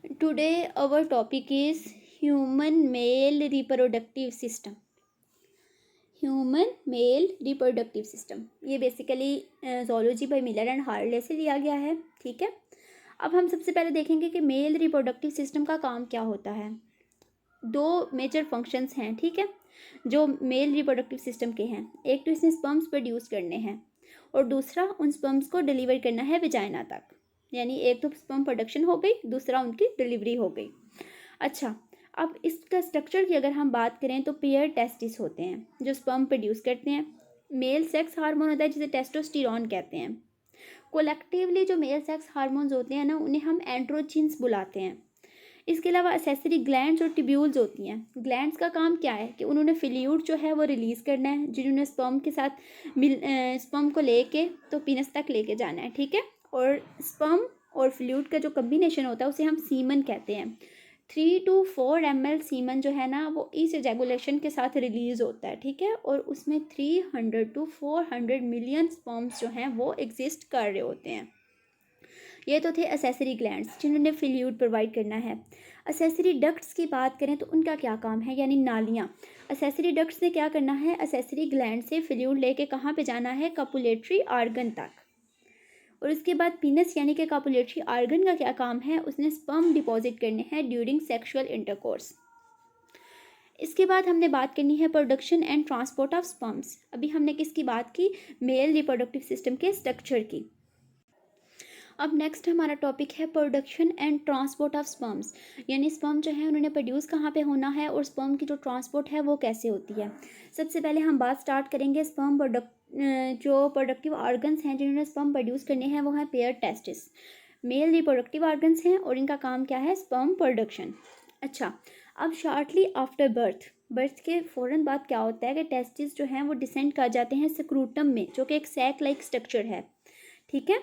Today our topic is human male reproductive system. Human male reproductive system, ये basically zoology by Miller and Harley से लिया गया है. ठीक है, अब हम सबसे पहले देखेंगे कि मेल रिप्रोडक्टिव सिस्टम का काम क्या होता है. दो मेजर फंक्शंस हैं, ठीक है, जो मेल रिप्रोडक्टिव सिस्टम के हैं. एक तो इसने स्पर्म्स प्रोड्यूस करने हैं और दूसरा उन स्पर्म्स को डिलीवर करना है विजाइना तक. यानी एक तो स्पर्म प्रोडक्शन हो गई, दूसरा उनकी डिलीवरी हो गई. अच्छा, अब इसका स्ट्रक्चर की अगर हम बात करें तो पेयर टेस्टिस होते हैं जो स्पर्म प्रोड्यूस करते हैं. मेल सेक्स हार्मोन होता है जिसे टेस्टोस्टेरोन कहते हैं. कोलेक्टिवली जो मेल सेक्स हार्मोन्स होते हैं ना, उन्हें हम एंड्रोजिन्स बुलाते हैं. इसके अलावा एसेसरी ग्लैंड्स और ट्यूब्यूल्स होती हैं. ग्लैंड्स का काम क्या है कि उन्होंने फ्लूइड जो है वो रिलीज़ करना है, जिन्होंने स्पर्म के साथ स्पर्म को लेके तो पीनस तक लेके जाना है. ठीक है, और स्पर्म और फ्लूइड का जो कम्बिनेशन होता है उसे हम सीमन कहते हैं. 3 to 4 ml सीमन जो है ना वो इस एजैकुलेशन के साथ रिलीज़ होता है. ठीक है, और उसमें 300 to 400 मिलियन स्पर्म्स जो हैं वो एग्जिस्ट कर रहे होते हैं. ये तो थे एसेसरी ग्लैंड्स जिन्होंने फ्लूइड प्रोवाइड करना है. एसेसरी डक्ट्स की बात करें तो उनका क्या काम है, यानी नालियाँ. एसेसरी डक्ट्स ने क्या करना है, एसेसरी ग्लैंड से फ्लूइड लेके कहाँ पे जाना है, कपुलेटरी आर्गन तक. और उसके बाद पीनस यानी कि कपुलेटरी आर्गन का क्या काम है, उसने स्पर्म डिपॉजिट करने हैं ड्यूरिंग सेक्सुअल इंटरकोर्स. इसके बाद हमने बात करनी है production and transport of sperms. अभी हमने किसकी बात की, मेल रिप्रोडक्टिव सिस्टम के स्ट्रक्चर की. अब नेक्स्ट हमारा टॉपिक है production and transport of sperms. यानी स्पर्म जो है उन्होंने प्रोड्यूस कहाँ पे होना है और स्पर्म की जो ट्रांसपोर्ट है वो कैसे होती है. सबसे पहले हम बात स्टार्ट करेंगे स्पर्म जो प्रोडक्टिव ऑर्गन्स हैं जिन्होंने स्पर्म प्रोड्यूस करने हैं वो हैं pair testis. Male reproductive organs हैं और इनका काम क्या है, स्पर्म प्रोडक्शन. अच्छा, अब शॉर्टली आफ्टर बर्थ के फ़ौरन बाद क्या होता है कि टेस्टिस जो हैं वो डिसेंड कर जाते हैं स्क्रूटम में, जो कि एक सैक लाइक स्ट्रक्चर है. ठीक है,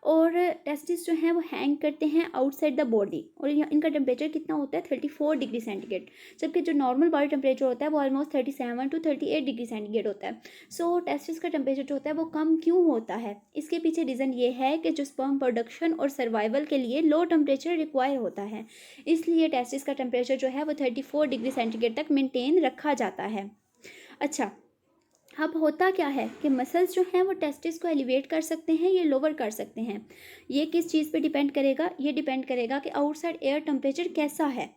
और टेस्टिस जो हैं वो हैंग करते हैं आउटसाइड द बॉडी और इनका टेम्परेचर कितना होता है 34 डिग्री सेंटीग्रेड, जबकि जो नॉर्मल बॉडी टेम्परेचर होता है वो ऑलमोस्ट 37 to 38 डिग्री सेंटीग्रेड होता है. सो टेस्टिस का टेम्परेचर जो होता है वो कम क्यों होता है, इसके पीछे रीज़न ये है कि जो स्पर्म प्रोडक्शन और सर्वाइवल के लिए लो टेम्परेचर रिक्वायर होता है, इसलिए टेस्टिस का टेम्परेचर जो है वो 34 डिग्री सेंटीग्रेड तक मेनटेन रखा जाता है. अच्छा, अब होता क्या है कि मसल्स जो हैं वो टेस्टिस को एलिवेट कर सकते हैं या लोअर कर सकते हैं. ये किस चीज़ पे डिपेंड करेगा, ये डिपेंड करेगा कि आउटसाइड एयर टेम्परेचर कैसा है,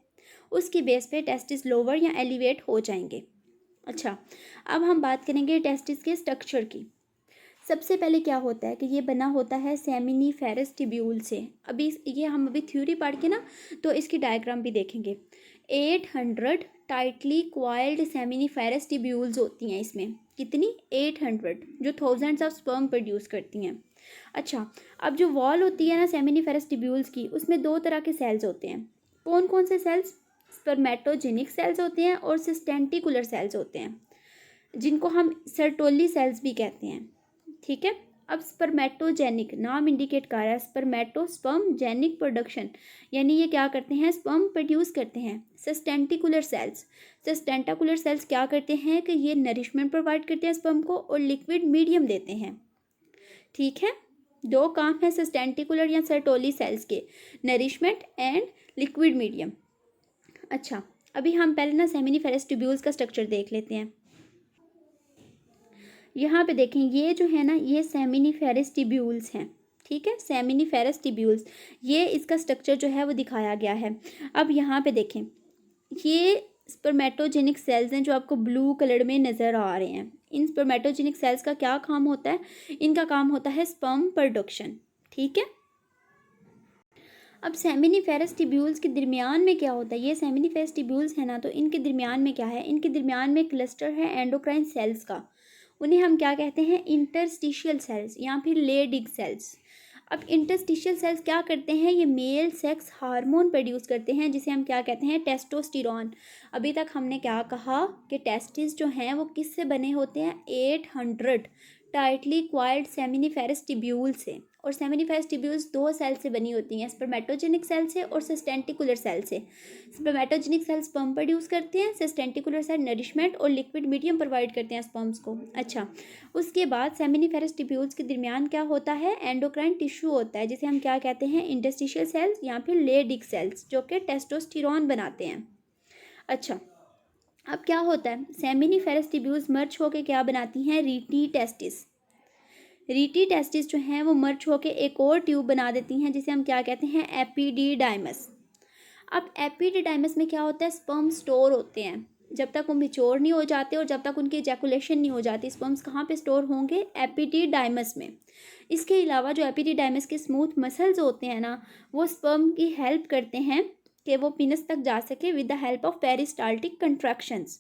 उसकी बेस पे टेस्टिस लोअर या एलिवेट हो जाएंगे. अच्छा, अब हम बात करेंगे टेस्टिस के स्ट्रक्चर की. सबसे पहले क्या होता है कि ये बना होता है सेमिनिफेरस ट्यूब्यूल से. ये हम अभी थ्योरी पढ़ के ना तो इसकी डायग्राम भी देखेंगे. 800 टाइटली क्वाइल्ड सेमिनिफेरस ट्यूब्यूल्स होती हैं इसमें. कितनी, 800, जो थाउजेंड्स ऑफ स्पर्म प्रोड्यूस करती हैं. अच्छा, अब जो वॉल होती है ना सेमिनिफेरस ट्यूब्यूल्स की, उसमें दो तरह के सेल्स होते हैं. कौन कौन से सेल्स, स्पर्मेटोजेनिक सेल्स होते हैं और सिस्टेंटिकुलर सेल्स होते हैं, जिनको हम सर्टोली सेल्स भी कहते हैं. ठीक है, अब स्पर्मेटोजेनिक नाम इंडिकेट कर रहा है, स्पर्मेटो स्पर्म जेनिक प्रोडक्शन, यानी ये क्या करते हैं, स्पर्म प्रोड्यूस करते हैं. सस्टेंटिकुलर सेल्स क्या करते हैं कि ये नरिशमेंट प्रोवाइड करते हैं स्पर्म को और लिक्विड मीडियम देते हैं. ठीक है, दो काम है सस्टेंटिकुलर या सर्टोली सेल्स के, नरिशमेंट एंड लिक्विड मीडियम. अच्छा, अभी हम पहले ना सेमिनिफेरस ट्यूब्यूल्स का स्ट्रक्चर देख लेते हैं. यहाँ पे देखें, ये जो है ना ये सेमिनिफेरस ट्यूब्यूल्स हैं. ठीक है, सेमिनिफेरस ट्यूब्यूल्स, ये इसका स्ट्रक्चर जो है वो दिखाया गया है. अब यहाँ पे देखें, ये स्पर्मेटोजेनिक सेल्स हैं जो आपको ब्लू कलर में नज़र आ रहे हैं. इन स्पर्मेटोजेनिक सेल्स का क्या काम होता है, इनका काम होता है स्पर्म प्रोडक्शन. ठीक है, अब सेमिनिफेरस ट्यूब्यूल्स के दरमियान में क्या होता है, ये सेमिनिफेरस ट्यूब्यूल्स है ना, तो इनके दरमियान में क्या है, इनके दरमियान में क्लस्टर है एंडोक्राइन सेल्स का. उन्हें हम क्या कहते हैं, इंटरस्टिशियल सेल्स या फिर लेडिग सेल्स. अब इंटरस्टिशियल सेल्स क्या करते हैं, ये मेल सेक्स हार्मोन प्रोड्यूस करते हैं जिसे हम क्या कहते हैं, टेस्टोस्टेरोन. अभी तक हमने क्या कहा कि टेस्टिस जो हैं वो किससे बने होते हैं, 800 टाइटली क्वाइल्ड सेमिनिफेरस ट्यूब्यूल से, और सेमिनिफेरस ट्यूब्यूल्स दो सेल से बनी होती हैं, स्पर्मेटोजेनिक सेल से और सस्टेंटिकुलर सेल से। स्पर्मेटोजेनिक सेल स्पर्म प्रोड्यूस करते हैं, सस्टेंटिकुलर सेल नरिशमेंट और लिक्विड मीडियम प्रोवाइड करते हैं स्पर्म्स को। अच्छा, उसके बाद सेमिनिफेरस ट्यूब्यूल्स के दरमियान क्या होता है, एंडोक्राइन टिश्यू होता है, जिसे हम क्या कहते हैं, इंटरस्टिशियल सेल्स या फिर लेडिक सेल्स, जो कि टेस्टोस्टेरोन बनाते हैं। अच्छा, अब क्या होता है, सेमिनिफेरस ट्यूब्यूल्स मर्ज होकर क्या बनाती हैं, रीटी टेस्टिस। रीटी टेस्टिस जो हैं वो मर्ज होकर एक और ट्यूब बना देती हैं, जिसे हम क्या कहते हैं, एपिडिडाइमस। अब एपिडिडाइमस में क्या होता है, स्पर्म स्टोर होते हैं। जब तक वो मिच्योर नहीं हो जाते और जब तक उनकी एजैकुलेशन नहीं हो जाती, स्पर्म्स कहाँ पे स्टोर होंगे, एपिडिडाइमस में। इसके अलावा जो एपिडिडाइमस के स्मूथ मसल्स होते हैं ना, वो स्पर्म की हेल्प करते हैं कि वो पीनस तक जा सके with the help of peristaltic contractions.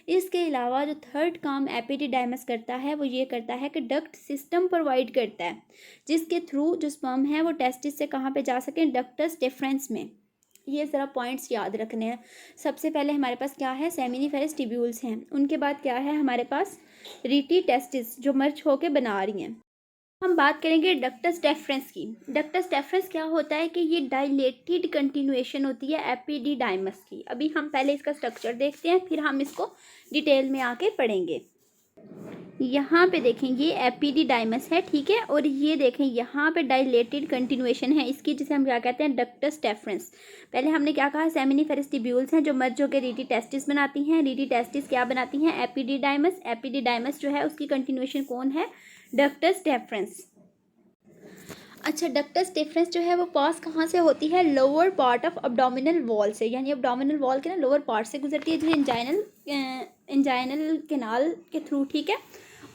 इसके अलावा जो थर्ड काम एपिडिडाइमस करता है वो ये करता है कि डक्ट सिस्टम प्रोवाइड करता है, जिसके थ्रू जो स्पर्म है वो टेस्टिस से कहाँ पे जा सके, डक्टस डिफरेंस में। ये ज़रा पॉइंट्स याद रखने हैं। सबसे पहले हमारे पास क्या है, सेमिनिफेरस ट्यूब्यूल्स हैं, उनके बाद क्या है हमारे पास, रीटी टेस्टिस जो मर्ज होके बना रही हैं। हम बात करेंगे डक्टस डेफरेंस की। डक्टस डेफरेंस क्या होता है कि ये डायलेटेड कंटिन्यूएशन होती है एपिडिडाइमस की। अभी हम पहले इसका स्ट्रक्चर देखते हैं, फिर हम इसको डिटेल में आके पढ़ेंगे। यहाँ पे देखें ये एपिडिडाइमस है, ठीक है, और ये देखें यहाँ पे डायलेटेड कंटिन्यूएशन है इसकी, जिसे हम क्या कहते हैं, डक्टस डेफरेंस। पहले हमने क्या कहा, सेमिनिफेरस ट्यूब्यूल्स हैं जो मर्ज होकर रीटी टेस्टिस बनाती हैं। रीटी टेस्टिस क्या बनाती हैं, एपिडिडाइमस। एपिडिडाइमस जो है उसकी कंटिन्यूएशन कौन है, डक्टस डेफरेंस। अच्छा, डक्टस डिफरेंस जो है वो पास कहाँ से होती है, lower part of abdominal wall से, यानी अब्डोमिनल वॉल के ना लोअर पार्ट से गुजरती है, जो इंजाइनल कैनाल के थ्रू, ठीक है।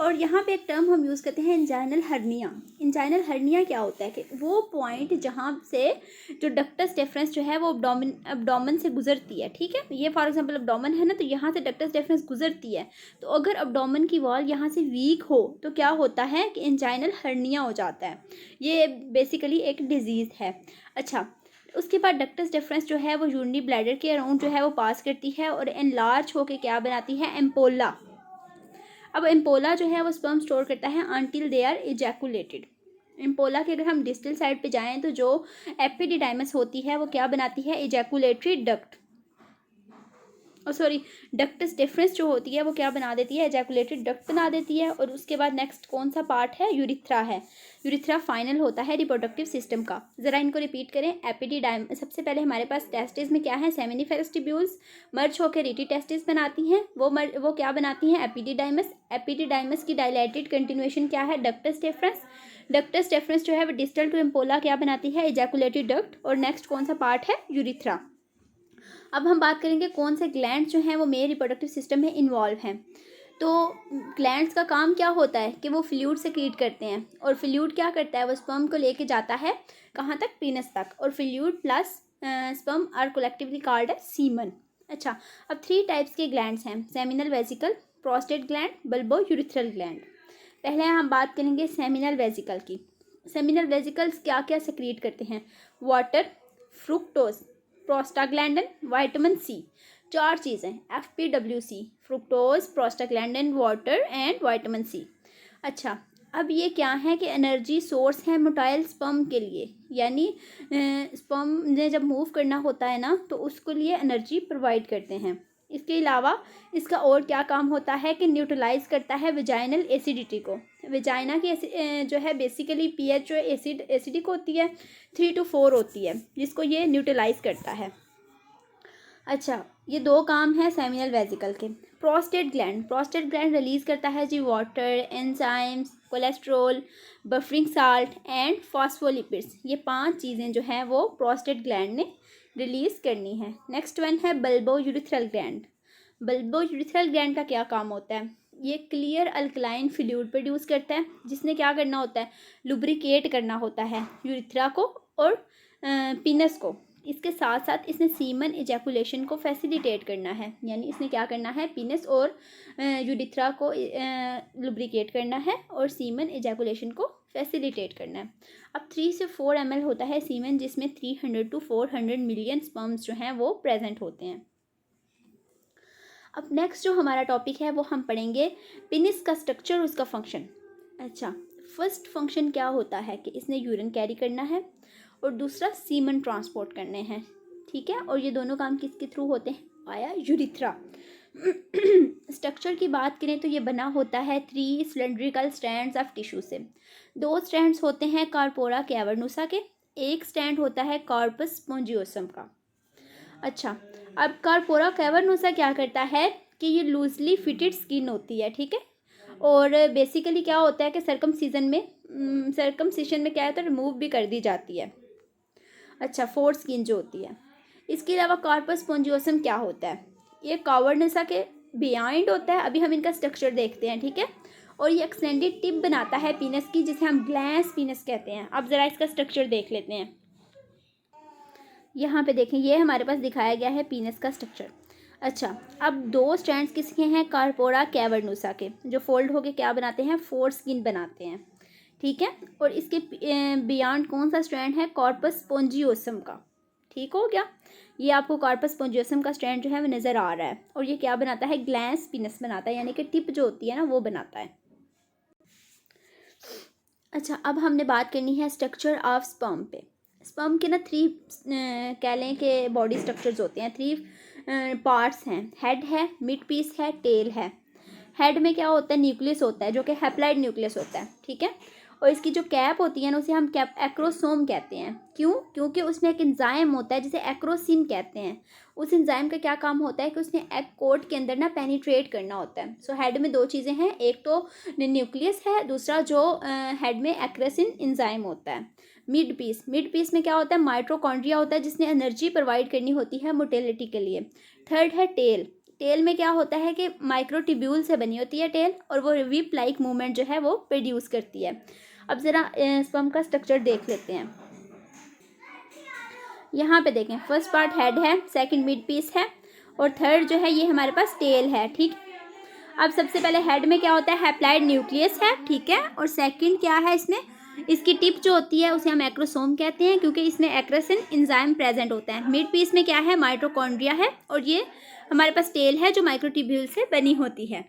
और यहाँ पे एक टर्म हम यूज़ करते हैं, इंजाइनल हर्निया। इंजाइनल हर्निया क्या होता है कि वो पॉइंट जहाँ से जो डक्टस डिफरेंस जो है वो अब्डोमेन से गुजरती है, ठीक है। ये फॉर एग्जांपल अब्डोमेन है ना, तो यहाँ से डक्टस डिफरेंस गुजरती है। तो अगर अब्डोमेन की वॉल यहाँ से वीक हो तो क्या होता है कि इंजाइनल हर्निया हो जाता है। ये बेसिकली एक डिजीज़ है। अच्छा, उसके बाद डक्टस डिफरेंस जो है वो यूरिनरी ब्लैडर के अराउंड जो है वो पास करती है और एनलार्ज होकर क्या बनाती है, एम्पोला। अब एम्पोला जो है वो स्पर्म स्टोर करता है until they are ejaculated. Ampulla के अगर हम डिस्टल साइड पे जाएं तो जो एपिडिडाइमस होती है वो क्या बनाती है, ejaculatory duct, sorry ductus difference जो होती है वो क्या बना देती है, एजैकुलेटेड डक्ट बना देती है। और उसके बाद नेक्स्ट कौन सा पार्ट है, यूरिथ्रा है। यूरिथ्रा फाइनल होता है रिप्रोडक्टिव सिस्टम का। ज़रा इनको रिपीट करें, एपिडिडाइमस, सबसे पहले हमारे पास टेस्टिस में क्या है, सेमिनिफेरस ट्यूब्यूल्स मर्ज होकर रीटी टेस्टिस बनाती हैं। वो क्या बनाती हैं, एपिडिडाइमस। एपिडिडाइमस की डायलेटेड कंटिन्यूएशन क्या है, डक्टस डिफरेंस। डक्टस डिफरेंस जो है वो डिस्टल टू एम्पोला क्या बनाती है, एजैकुलेटेड डक्ट। और नेक्स्ट कौन सा पार्ट है, यूरिथ्रा। अब हम बात करेंगे कौन से ग्लैंड जो हैं वो मेल रिप्रोडक्टिव सिस्टम में इन्वॉल्व हैं। तो ग्लैंड्स का काम क्या होता है कि वो फ्लूइड सेक्रीट करते हैं, और फ्लूइड क्या करता है, वो स्पर्म को लेके जाता है कहाँ तक, पीनस तक, और fluid plus sperm are collectively called as semen. अच्छा, अब 3 टाइप्स के ग्लैंड्स हैं, seminal vesicle, prostate gland, bulbourethral gland. पहले हम बात करेंगे सेमिनल वेसिकल की। सेमिनल वेसिकल्स क्या क्या सेक्रीट करते हैं, water, fructose, prostaglandin, vitamin C. 4 चीज़ें, FPWC, fructose, prostaglandin, water and vitamin C. अच्छा, अब ये क्या है कि एनर्जी सोर्स है मोटाइल स्पर्म के लिए, यानी स्पर्म ने जब मूव करना होता है ना तो उसके लिए एनर्जी प्रोवाइड करते हैं। इसके अलावा इसका और क्या काम होता है कि न्यूट्रलाइज करता है विजाइनल एसिडिटी को। विजाइना की जो है बेसिकली pH जो एसिडिक होती है 3 to 4 होती है, जिसको ये न्यूट्रलाइज करता है। अच्छा, ये 2 काम है सेमिनल वेसिकल के। प्रोस्टेट ग्लैंड रिलीज करता है जी water, enzymes, cholesterol, buffering salt and phospholipids. ये 5 चीज़ें जो हैं वो प्रोस्टेट ग्लैंड ने रिलीज करनी है। नेक्स्ट वन है bulbo urethral gland. Bulbourethral gland का क्या काम होता है, ये क्लियर अल्कलाइन फ्लूइड प्रोड्यूस करता है, जिसने क्या करना होता है, लुब्रिकेट करना होता है यूरिथ्रा को और पीनस को। इसके साथ साथ इसने सीमन इजैकुलेशन को फैसिलिटेट करना है, यानी इसने क्या करना है, पीनस और यूरिथ्रा को लुब्रिकेट करना है और सीमन इजैकुलेशन को फैसिलिटेट करना है। अब 3 से 4 ml होता है सीमन, जिसमें 300 to 400 मिलियन स्पर्म्स जो हैं वो प्रेजेंट होते हैं। अब नेक्स्ट जो हमारा टॉपिक है वो हम पढ़ेंगे पेनिस का स्ट्रक्चर और उसका फंक्शन। अच्छा, फर्स्ट फंक्शन क्या होता है कि इसने यूरिन कैरी करना है और दूसरा सीमन ट्रांसपोर्ट करने हैं, ठीक है। और ये दोनों काम किसके थ्रू होते हैं? Via urethra. स्ट्रक्चर की बात करें तो ये बना होता है 3 सिलेंड्रिकल स्ट्रैंड्स ऑफ टिश्यू से। 2 स्ट्रैंड्स होते हैं कार्पोरा कैवर्नोसा के, एक स्ट्रैंड होता है कार्पस स्पोंजियोसम का। अच्छा, अब कार्पोरा कैवर्नोसा क्या करता है कि ये लूजली फिटेड स्किन होती है, ठीक है। और बेसिकली क्या होता है कि सर्कमसिशन में क्या है तो रिमूव भी कर दी जाती है। अच्छा, फोर्थ स्किन जो होती है। इसके अलावा कार्पस स्पोंजियोसम क्या होता है? ये कैवर्नोसा के बिहाइंड होता है। अभी हम इनका स्ट्रक्चर देखते हैं, ठीक है। और ये एक्सटेंडेड टिप बनाता है पीनस की, जिसे हम ग्लैंस पीनस कहते हैं। अब ज़रा इसका स्ट्रक्चर देख लेते हैं। यहाँ पे देखें, ये हमारे पास दिखाया गया है पीनस का स्ट्रक्चर। अच्छा, अब 2 स्ट्रैंड्स किसके हैं? कार्पोरा कैवर्नोसा के, जो फोल्ड होके क्या बनाते हैं? 4 स्किन बनाते हैं, ठीक है। और इसके बियॉन्ड कौन सा स्ट्रैंड है? कॉर्पस स्पोंजियोसम का, ठीक हो गया। ये आपको कॉर्पस स्पोंजियोसम का स्ट्रैंड जो है वो नज़र आ रहा है। और ये क्या बनाता है? ग्लैंस पिनस बनाता है, यानी कि टिप जो होती है ना वो बनाता है। अच्छा, अब हमने बात करनी है स्ट्रक्चर ऑफ स्पर्म पे। स्पर्म के ना 3 कह लें कि बॉडी स्ट्रक्चर्स होते हैं, 3 पार्ट्स हैं। हेड है, मिड पीस है, टेल है। हेड में क्या होता है? न्यूक्लियस होता है, जो कि हैप्लॉइड न्यूक्लियस होता है, ठीक है। और इसकी जो कैप होती है ना, उसे हम कैप एक्रोसोम कहते हैं। क्यों? क्योंकि उसमें एक एंजाइम होता है जिसे एक्रोसिन कहते हैं। उस एंजाइम का क्या काम होता है कि उसने एग कोट के अंदर ना पेनिट्रेट करना होता है। सो हेड में 2 चीज़ें हैं, एक तो न्यूक्लियस है, दूसरा जो हेड में एक्रोसिन एंजाइम होता है। मिड पीस में क्या होता है? माइटोकॉन्ड्रिया होता है, जिसने एनर्जी प्रोवाइड करनी होती है मोटिलिटी के लिए। थर्ड है टेल में क्या होता है कि माइक्रोट्यूब्यूल से बनी होती है टेल, और वो विप लाइक मूवमेंट जो है वो प्रोड्यूस करती है। अब ज़रा स्पर्म का स्ट्रक्चर देख लेते हैं। यहाँ पे देखें, फर्स्ट पार्ट हेड है, सेकंड मिड पीस है, और थर्ड जो है ये हमारे पास टेल है, ठीक। अब सबसे पहले हेड में क्या होता है? हैप्लॉइड न्यूक्लियस है, ठीक है। और सेकंड क्या है इसमें? इसकी टिप जो होती है उसे हम एक्रोसोम कहते हैं, क्योंकि इसमें एक्रोसिन एंजाइम प्रेजेंट होता है। मिड पीस में क्या है? माइटोकॉन्ड्रिया है, और ये हमारे पास टेल है जो माइक्रोट्यूब्यूल से बनी होती है।